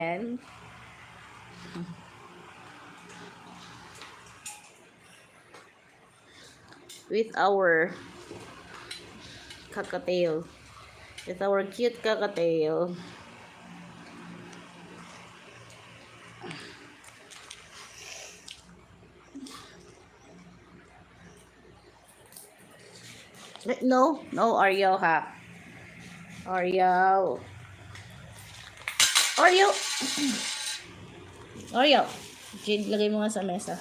And with our cockatiel, with our cute cockatiel. No, no, Oreo ha. Oreo. Oreo. Oreo. Jade, lagay mo nga sa mesa.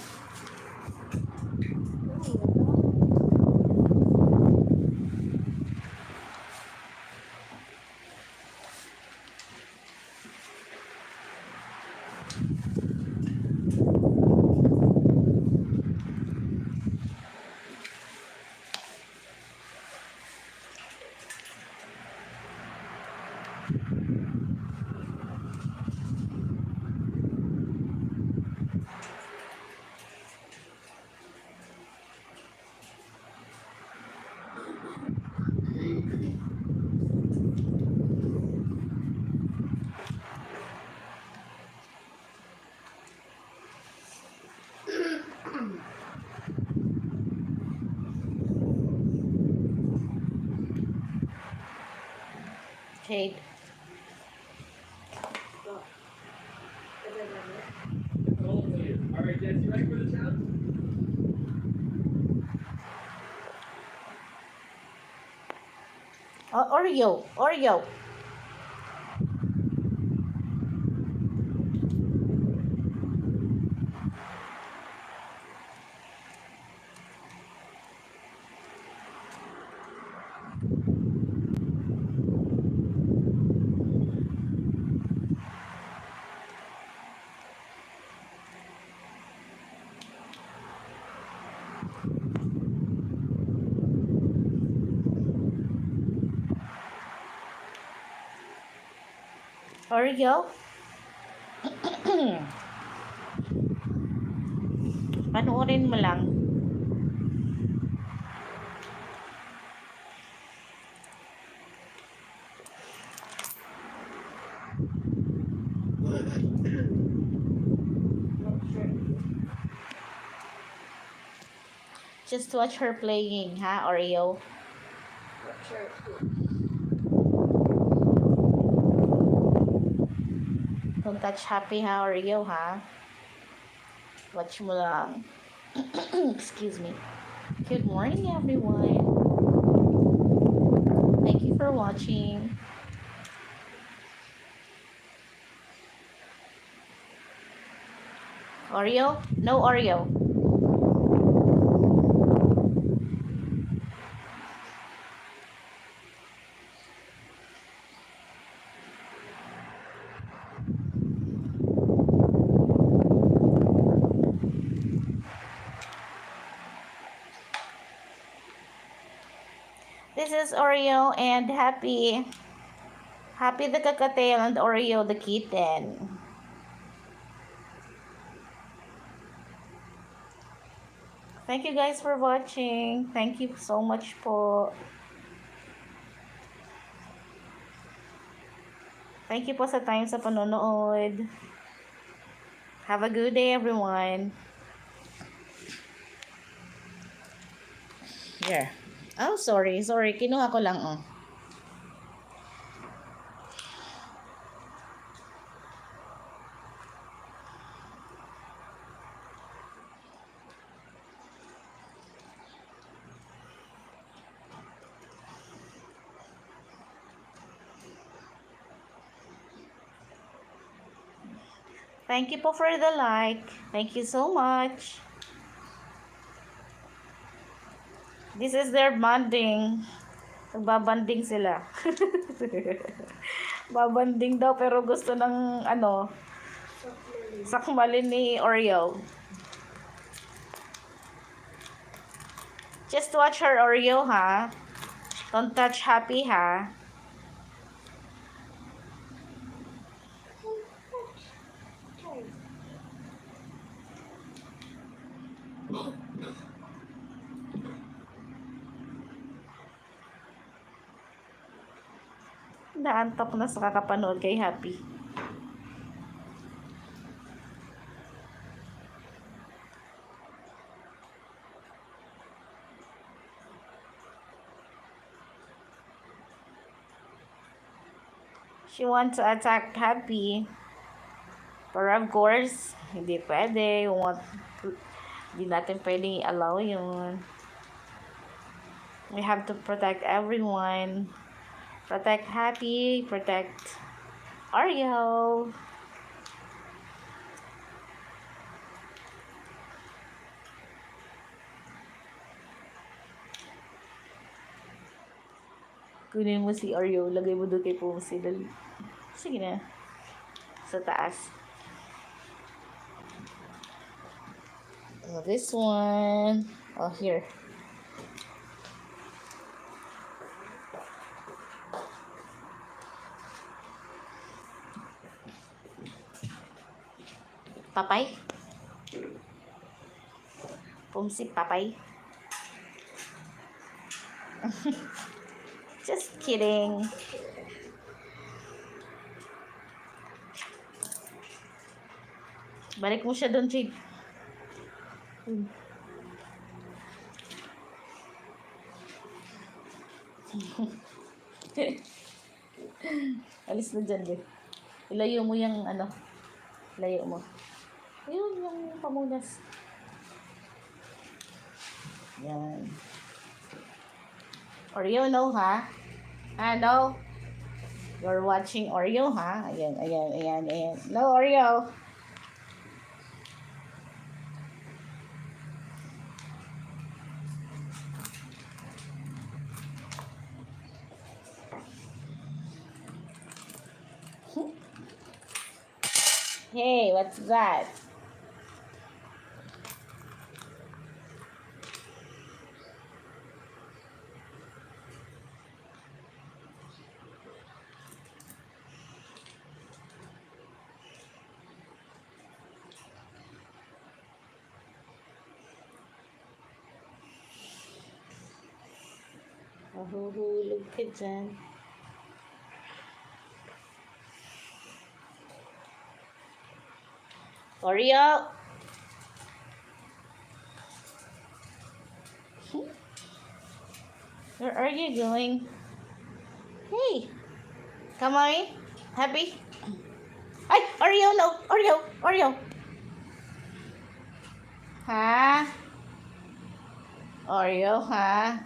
Jade. Alright, Jess, you ready for the challenge? Oreo. Oreo. Oreo. Panoorin mo lang. Just watch her playing, ha, Oreo? Don't touch happy, ha, Oreo, ha? Watch mo lang. Excuse me. Good morning, everyone. Thank you for watching. Oreo? No Oreo. This is Oreo and Happy. Happy the cockatiel and Oreo the kitten. Thank you guys for watching. Thank you so much po. Thank you po sa time sa panonood. Have a good day, everyone. Here. Oh, sorry. Kinuha ko lang, oh. Thank you po for the like. Thank you so much. This is their bonding. Nagbabanding sila. Babanding daw pero gusto ng sakmalin ni Oreo. Just watch her, Oreo, ha? Don't touch Happy, ha? Naantok na sa kakapanood kay Happy. She wants to attack Happy. Pero of course, hindi pwede. Hindi natin pwedeng i-allow yun. We have to protect everyone. Protect Happy. Protect Oreo. Kunin mo si Oreo, lagay mo doon kay Pumsi. Sige na. Sa taas. Oh, this one. Oh, here. Papay? Pumsi, papay? Just kidding. Balik mo siya doon, Jade. Alis na dyan, Jade. Ilayo mo yung ano. Ilayo mo. Ayun, yung pamunas. Yan. Oreo, no, ha? No? You're watching Oreo, ha? Ayan, ayan, ayan, ayan. No, Oreo. Hey, what's that? Mahuhulog ka dyan. Oreo! Where are you going? Hey! Come on. Happy? Ay! Oreo, no! Oreo! Oreo! Ha? Oreo, ha?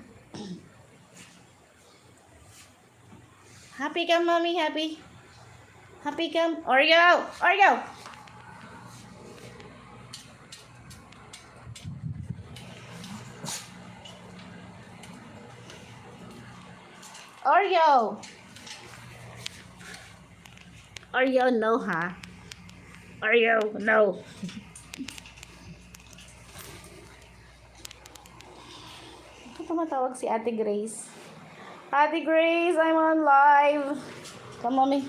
Happy ka, mommy, happy. Happy ka. Oreo! Oreo! Oreo! Oreo, no, ha? Oreo, no. Ito tumatawag si Ate Grace. Ate Grace, I'm on live. Come, mommy.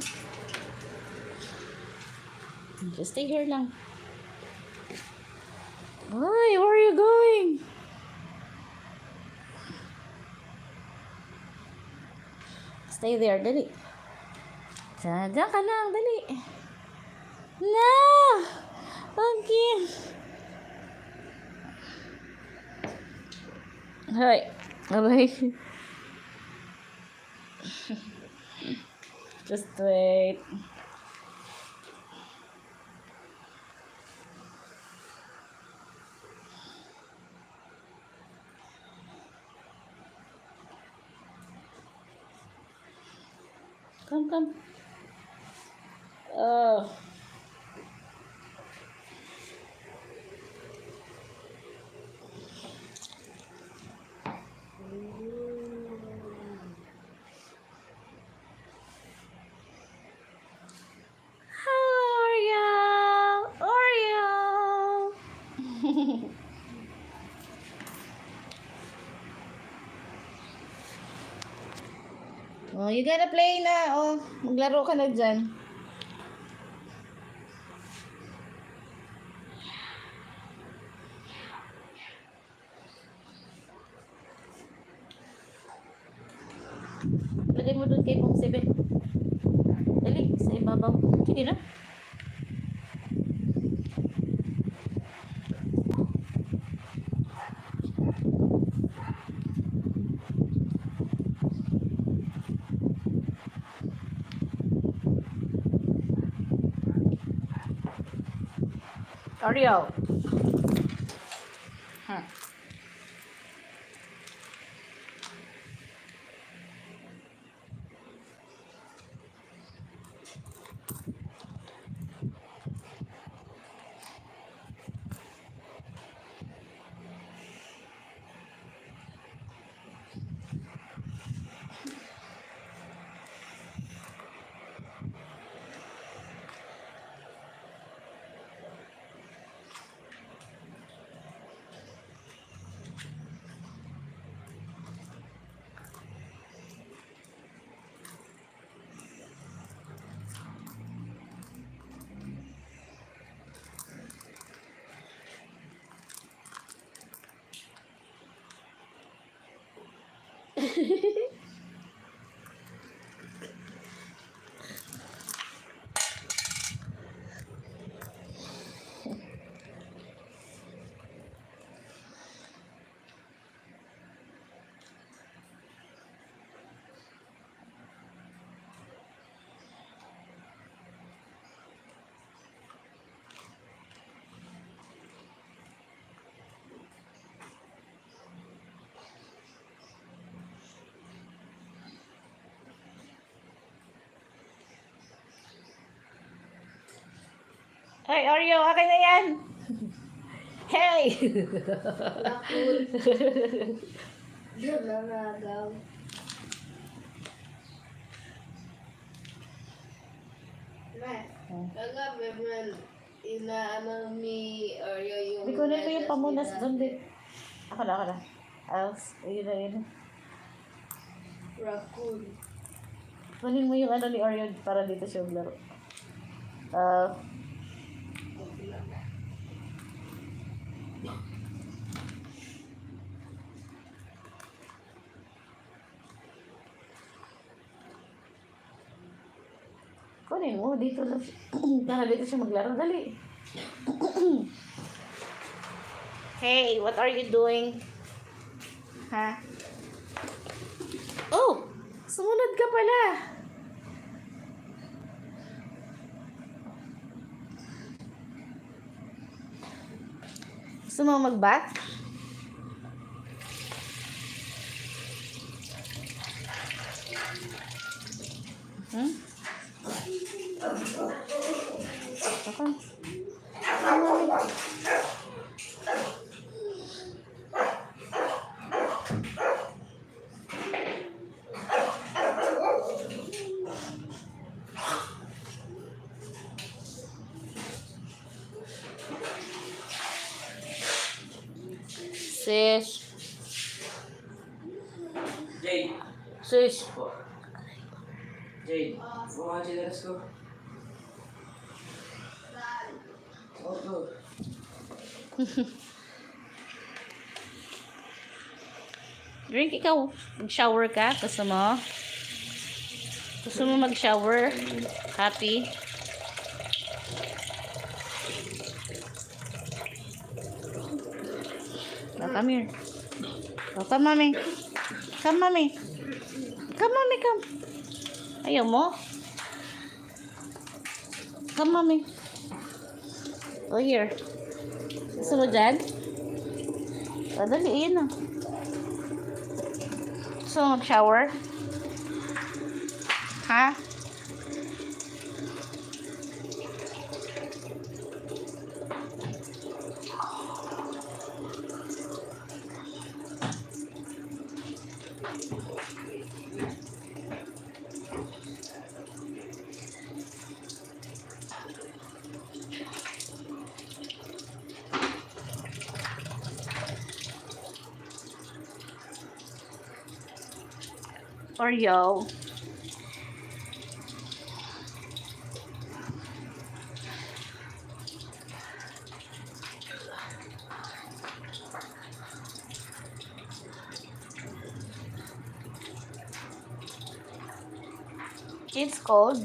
Just stay here lang. Ay, where are you going? Stay there, dali. Diyan ka lang, dali. No! Okay. Hi. Okay. Just wait. Come, come. Oh. Oh, you gotta play na. Oh, maglaro ka na dyan. Lagay mo doon kay Pong Sebe. Dali, sa ibabaw. Sige na. Oreo. Hmm. Hey, Oreo, akin na yan! Hey! Nakul. Diyan nanagaw. Kagabi man, inaano ni Oreo yung... Hindi ko na ko yung pamunas doon din. Ako na. Else, ayun na. Raccoon. Kunin mo yung ano ni Oreo para dito siya maglaro. Kunin mo, dito lang. Para dito siya maglaro. Dali. Hey, what are you doing? Ha? Oh! Sumunod ka pala. Gusto mo mag-bat? Hmm? Ako. Sis. Jade. Sis. Jade. Buka ka chinelas ko. Opo. Drink ikaw. Mag-shower ka? Gusto mo? Gusto mo mag-shower? Happy? Oh, come here. Oh, come, mommy. Come, mommy. Come, mommy, come. Ayaw mo? Come, mommy. Oh, here. Gusto mo dyan? Oh, dali, iyan na. Gusto mo mag-shower? Ha? Oreo. It's cold.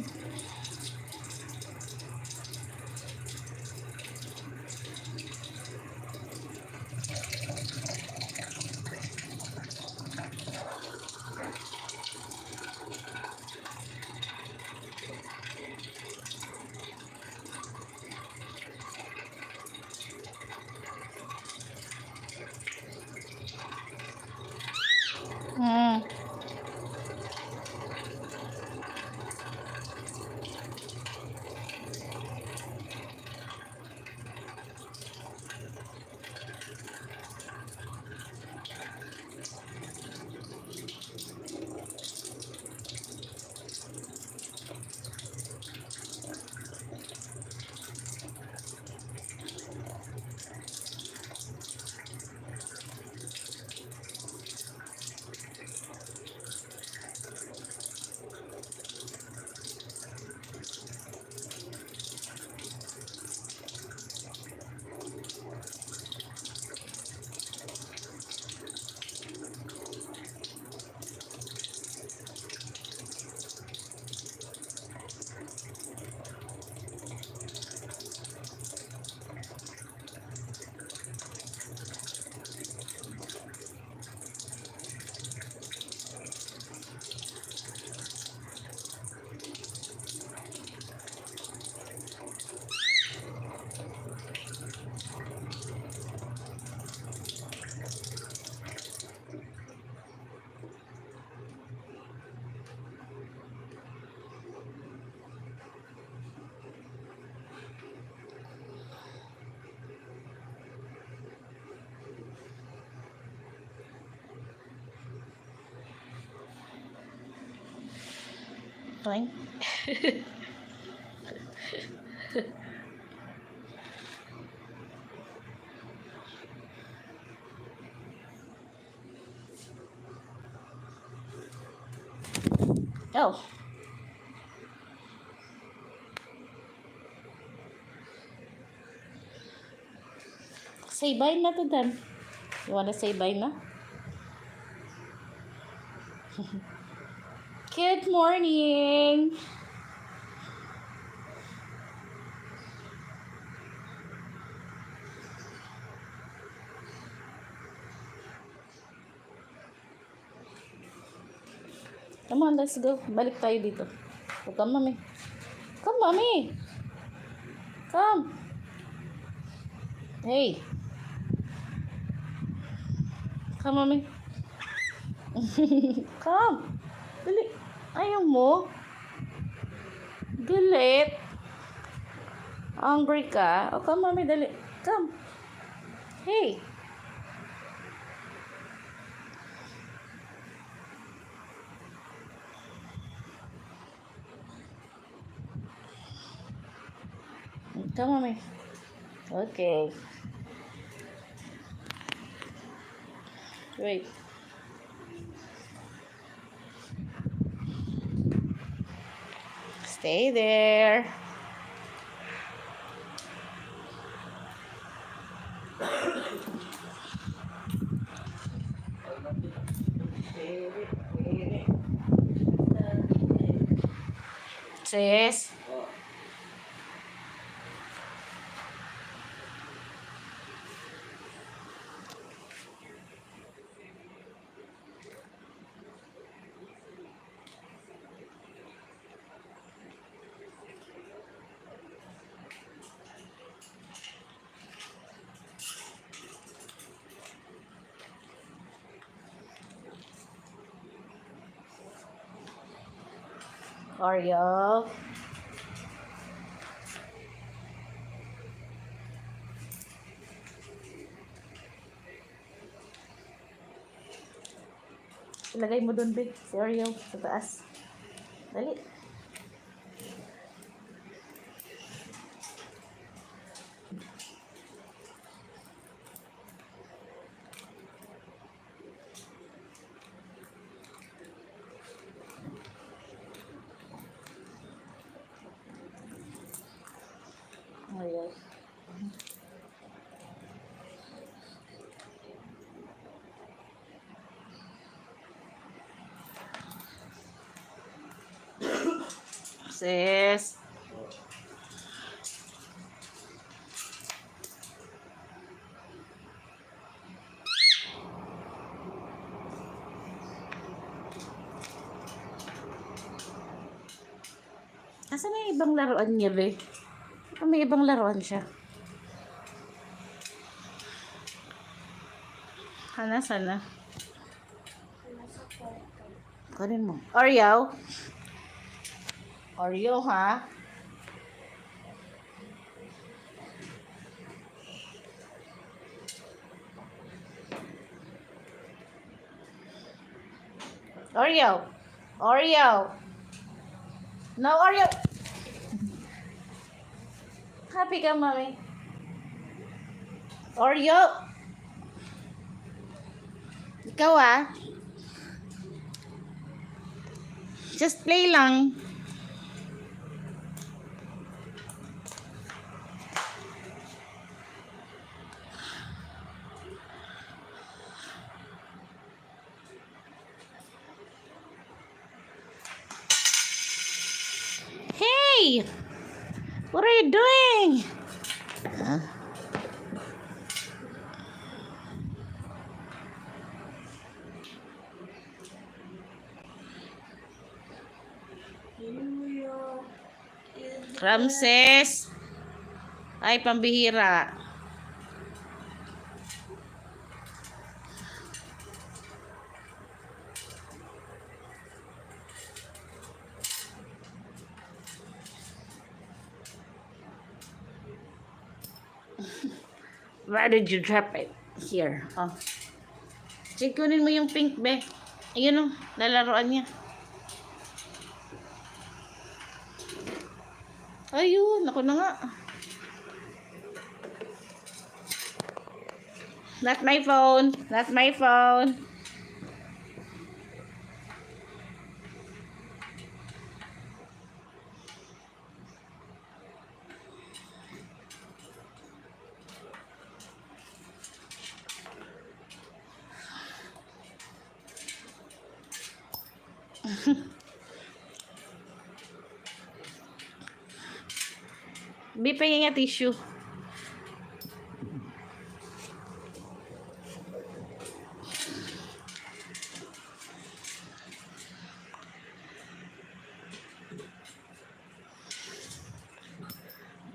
Fine. Oh. Say bye na to them. You wanna say bye na? Good morning. Come on, let's go. Balik tayo dito. Oh, come, mommy. Come, mommy. Come. Hey. Come, mommy. Come. Dali. Ayaw mo? Galit. Hungry ka? Oh, come, mommy. Dali. Come. Hey. Come, mommy. Okay. Wait. Stay there. Sis. Oh. Oreo. Ilagay mo dun, babe. Si Oreo sa taas. Dali. Oreo. Sis. Asan na yung ibang laruan niya, be? May ibang laruan siya. Sana. Kunin mo. Oreo. Oreo, ha? Oreo. Oreo. No, Oreo. Happy ka, mommy. Oreo. Ikaw, ah. Just play lang. Hey! What are you doing? Huh? Ramses. Ay, pambihira. Where did you drop it? Here. Oh. Sige, kunin mo yung pink, be. Ayun, oh. Lalaroan niya. Ayun, ako na nga. Not my phone. Not my phone. Bi, pengen nga tissue.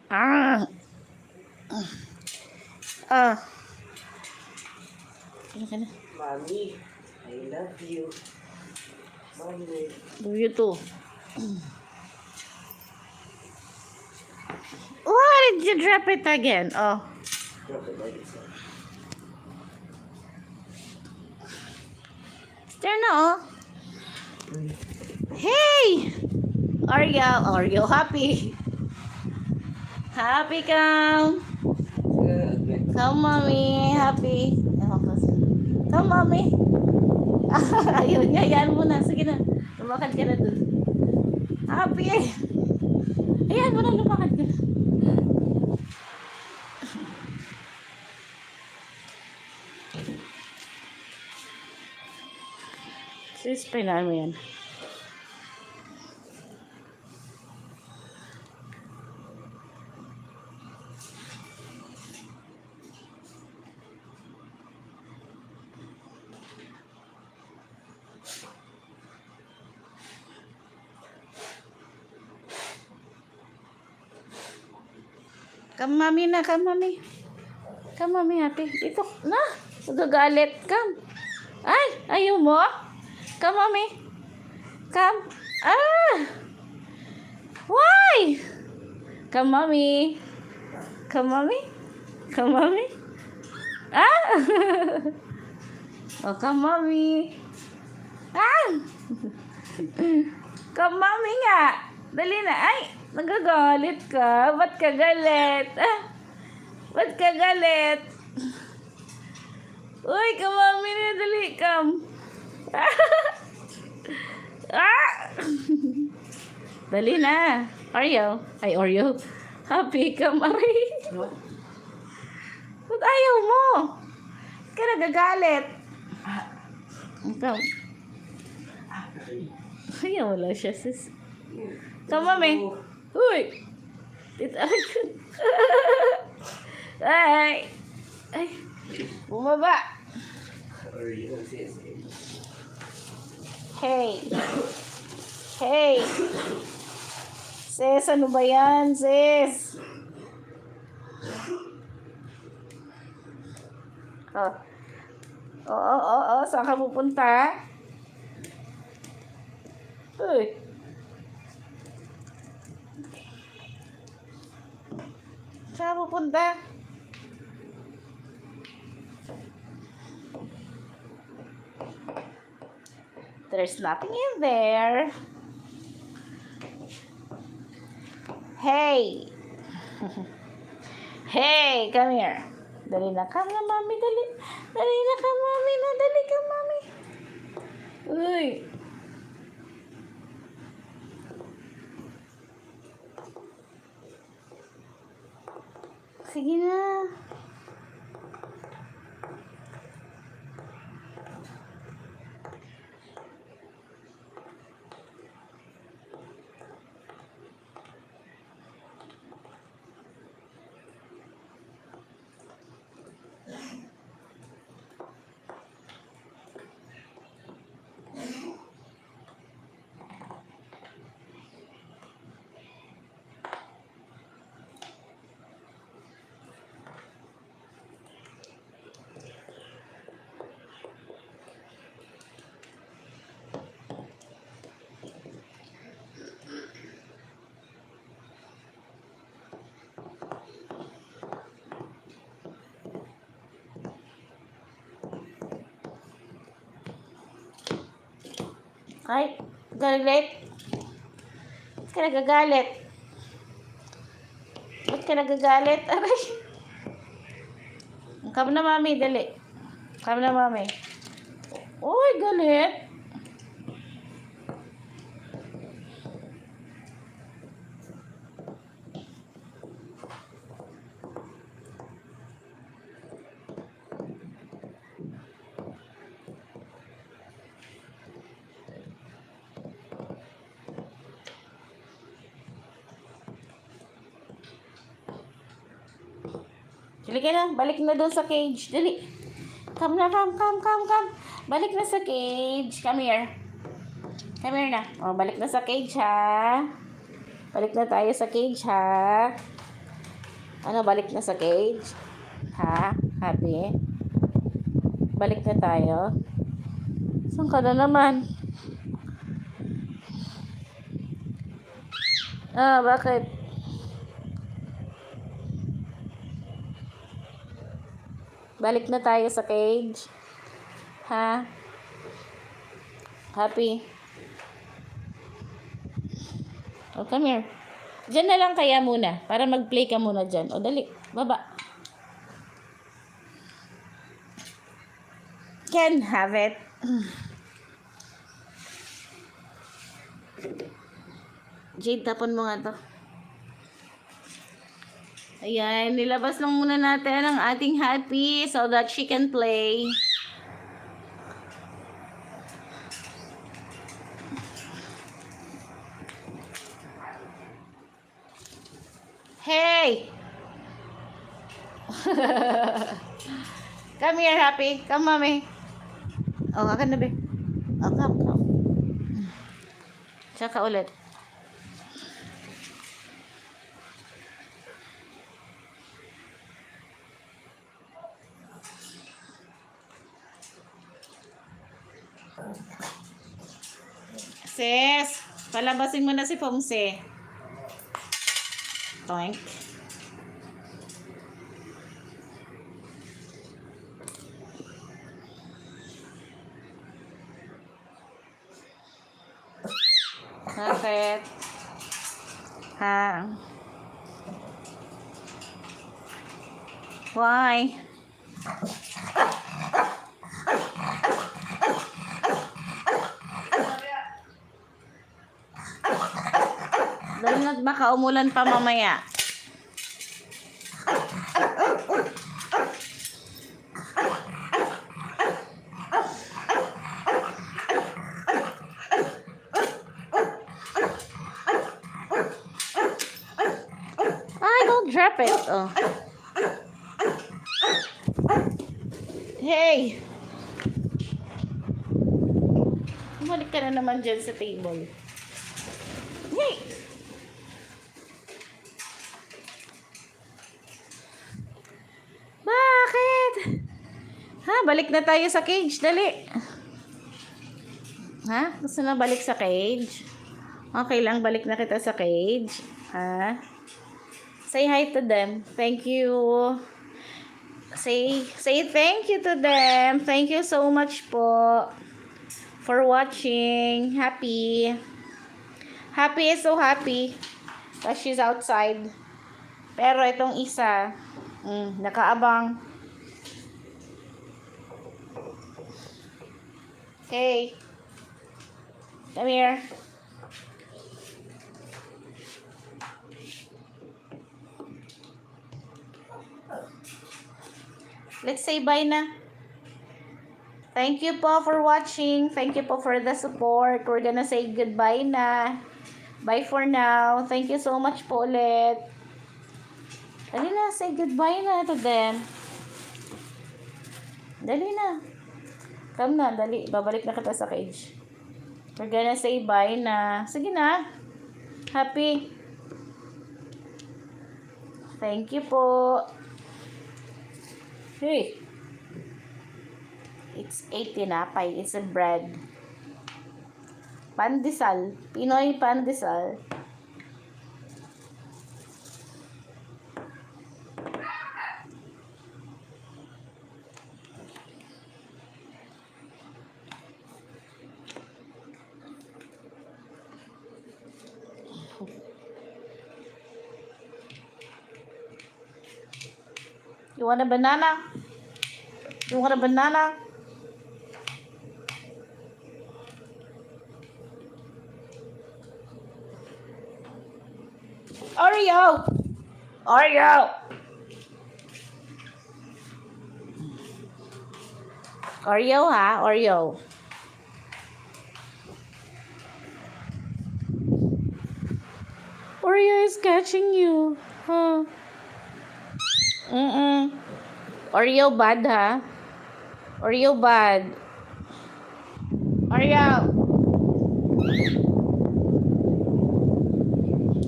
Ah. Ah. Ano ka na? Mommy, I love you. Mommy. Love you too. Why did you drop it again? Oh. Drop it like it's There na oh. Hey! Oreo, happy. Happy come. Come, mommy. Happy. Come, mommy. Ayun, yan mo na. Sige na. Lumakad ka na dun. Happy. Ayan mo na, lumakad ka na. Sispinaan mo yan. Come, mommy na, come, mommy. Come, mommy, happy. Ito, na. Magagalit. Come. Ay, ayaw mo? Come, mommy. Come. Ah! Why? Come, mommy. Come, mommy. Come, mommy. Ah! Oh, come, mommy. Ah! Come, mommy nga. Dali na. Ay, nagagalit ka. Ba't ka galit? Ah! Ba't ka galit? Uy, come, mommy na. Dali, come. Ah! Dali na. Oreo. Ay, Oreo. Happy ka, Marie. What? Ba't ayaw mo? Ba't ka nagagalit? Ikaw. Ayaw wala siya, sis. Come, mami. Uy! Tita. Ay! Ay! Bumaba! Oreo, sis. Hey! Hey! Sis, ano ba yan, sis? Oh. Oo. Saan ka pupunta? Uy. Saan ka pupunta? There's nothing in there. Hey! Hey, come here. Dali na, come na, mami, dali. Dali na ka, mami, na, dali ka, mami. Uy. Sige na. Ay, galit. Ba't ka nagagalit? Bakit ka nagagalit? Aray. Come na, mami. Dali. Come na, mami. Uy, galit. Dali ka na. Balik na doon sa cage. Dali. Come na, come. Balik na sa cage. Come here. Come here na. O, balik na sa cage, ha? Balik na tayo sa cage, ha? Ano, balik na sa cage? Ha? Happy? Balik na tayo? Saan ka na naman? Ah, bakit? Balik na tayo sa cage? Ha? Happy? Oh, come here. Diyan na lang kaya muna. Para mag-play ka muna dyan. O, dali. Baba. Can have it. Jade, tapon mo nga to. Ayan, nilabas lang muna natin ang ating Happy so that she can play. Hey! Come here, Happy. Come, mommy. Oh, akan na, be. Oh, come. Tsaka ulit. Sis, palabasin mo na si Pomse. Toink. Bakit? Ha? Why? Dahil na baka umulan pa mamaya. Ay, don't drop it. Oh. Hey! Bumalik ka na naman dyan sa table. Hey! Bakit? Ha? Balik na tayo sa cage. Dali. Ha? Gusto na balik sa cage? Okay lang, balik na kita sa cage. Ha? Say hi to them. Thank you. Say thank you to them. Thank you so much po for watching. Happy is so happy that she's outside. Pero itong isa, nakaabang. Okay. Come here. Let's say bye na. Thank you po for watching. Thank you po for the support. We're gonna say goodbye na. Bye for now. Thank you so much po ulit. Dali na, say goodbye na to them. Dali na. Come na, dali. Babalik na kita sa cage. We're gonna say bye na. Sige na. Happy. Thank you po. Hey. It's a tinapay. It's a bread. Pandesal. Pinoy pandesal. You want a banana? You want a banana? Oreo! Oreo! Oreo ha? Oreo. Oreo is catching you. Huh? Mm-mm. Oreo bad ha? Oreo bad. Oreo.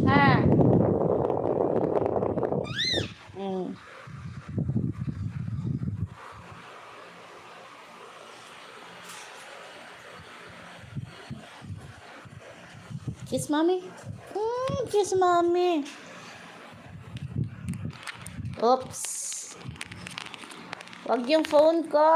Ha? Mm. Kiss mommy. Kiss mommy. Oops. Wag yung phone ko.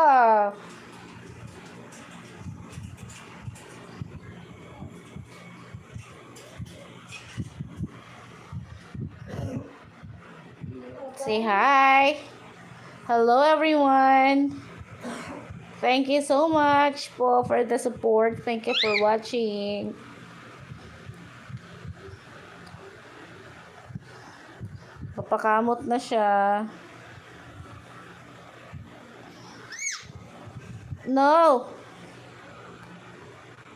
Say hi. Hello everyone. Thank you so much po for the support. Thank you for watching. Papakamot na siya. No!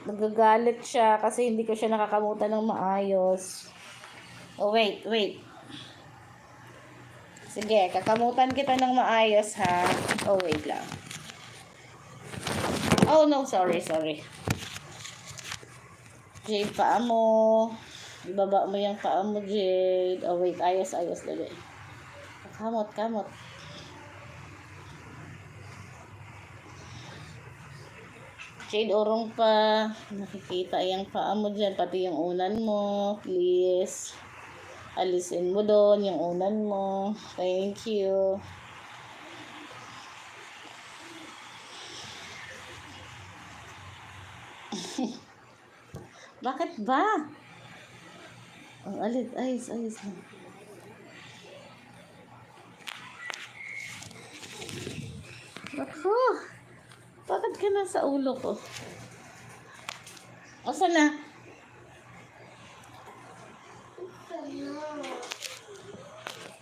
Nagagalit siya kasi hindi ko siya nakakamutan ng maayos. Oh, wait. Sige, kakamutan kita ng maayos, ha? Oh, wait lang. Oh, no, sorry. Jade, paa mo. Ibaba mo yung paa mo, Jade. Oh, wait, ayos, dali. Kamot. Jade, urong pa. Nakikita yung paa mo dyan, pati yung unan mo. Please. Alisin mo doon yung unan mo. Thank you. Bakit ba? Ang alit, ayos lang. Ako, bakit ka nasa ulo ko? Asa na?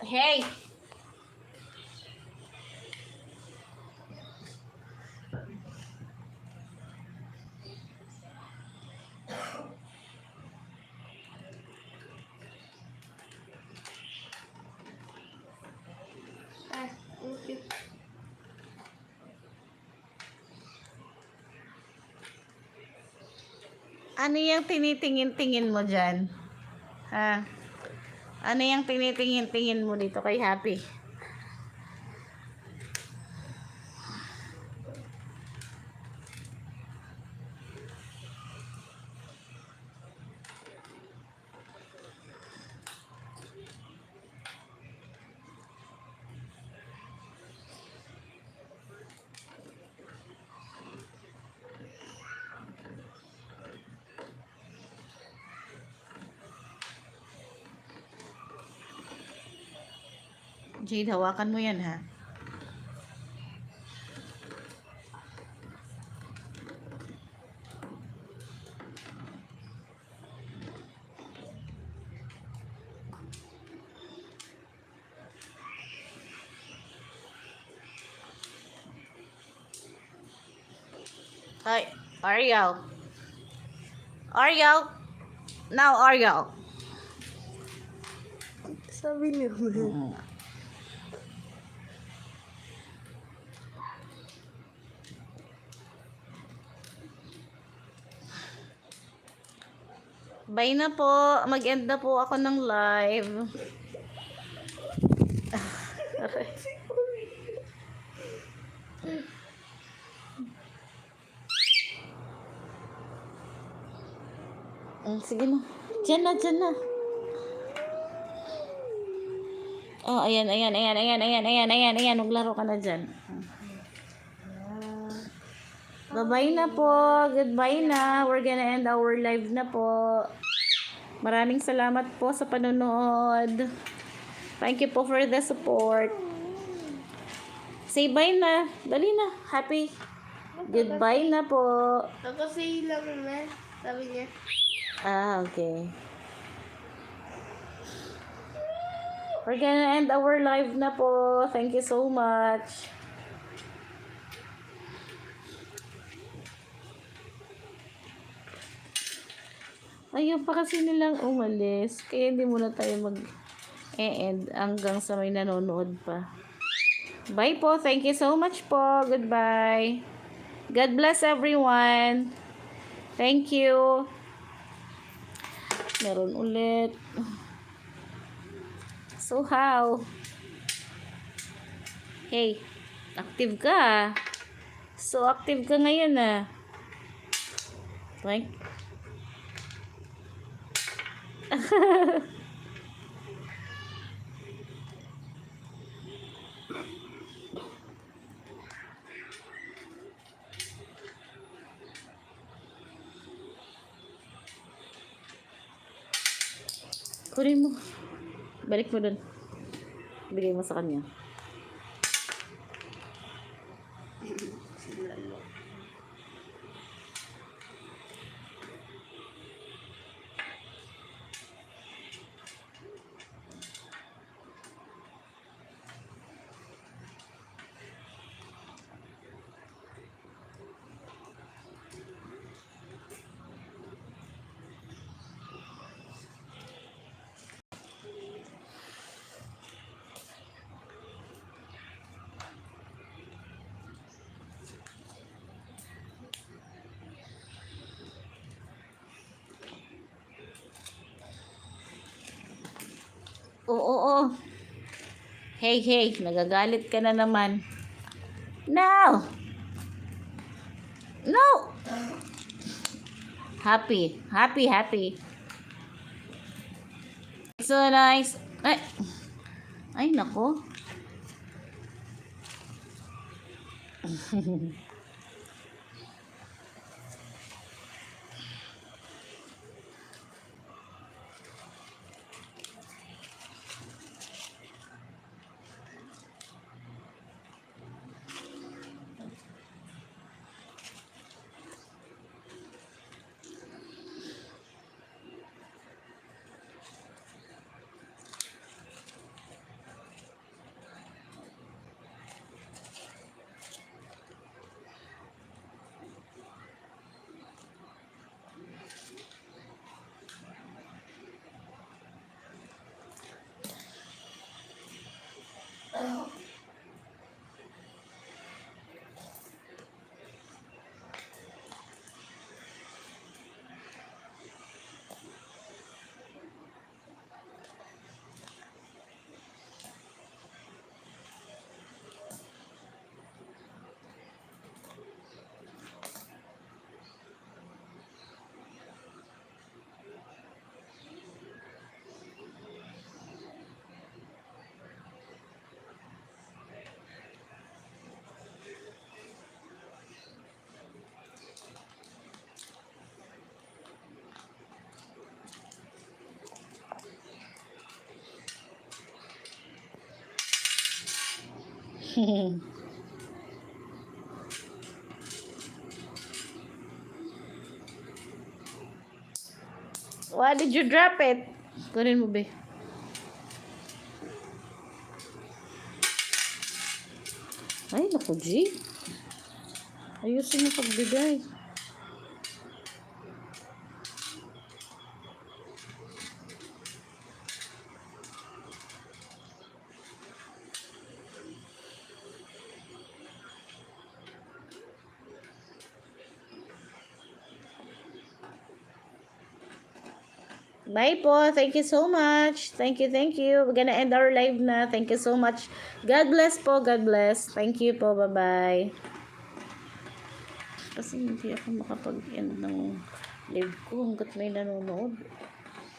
Hey! Ano yung tinitingin-tingin mo dyan? Ha? Ano yung tinitingin-tingin mo dito kay Happy? Jade, hawakan mo yan, ha? Hi, Oreo. Now, Oreo. Sabi niyo. Bye na po. Mag-end na po ako ng live. Sige na. Diyan na. Oh, ayan. Maglaro ka na dyan. Bye-bye na po. Goodbye na. We're gonna end our live na po. Maraming salamat po sa panonood. Thank you po for the support. Say bye na. Dali na. Happy. Goodbye na po. Kasi lang na. Sabi niya. Okay. We're gonna end our live na po. Thank you so much. Ayun pa kasi nilang umalis. Kaya hindi muna tayo mag-end hanggang sa may nanonood pa. Bye po. Thank you so much po. Goodbye. God bless everyone. Thank you. Meron ulit. So how? Hey, active ka ah. So active ka ngayon ah. Like. Kunin mo. Balik mo dun. Bigay mo sa kanya. Oo. Hey, nagagalit ka na naman. No! No! Happy. So nice. Ay nako. Why did you drop it? Kunin mo, be. Ay, naku, G. Ayusin mo pagbigay. Bye po. Thank you so much. Thank you. We're gonna end our live na. Thank you so much. God bless po. God bless. Thank you po. Bye-bye. Kasi hindi ako makapag-end ng live ko hanggat may nanonood.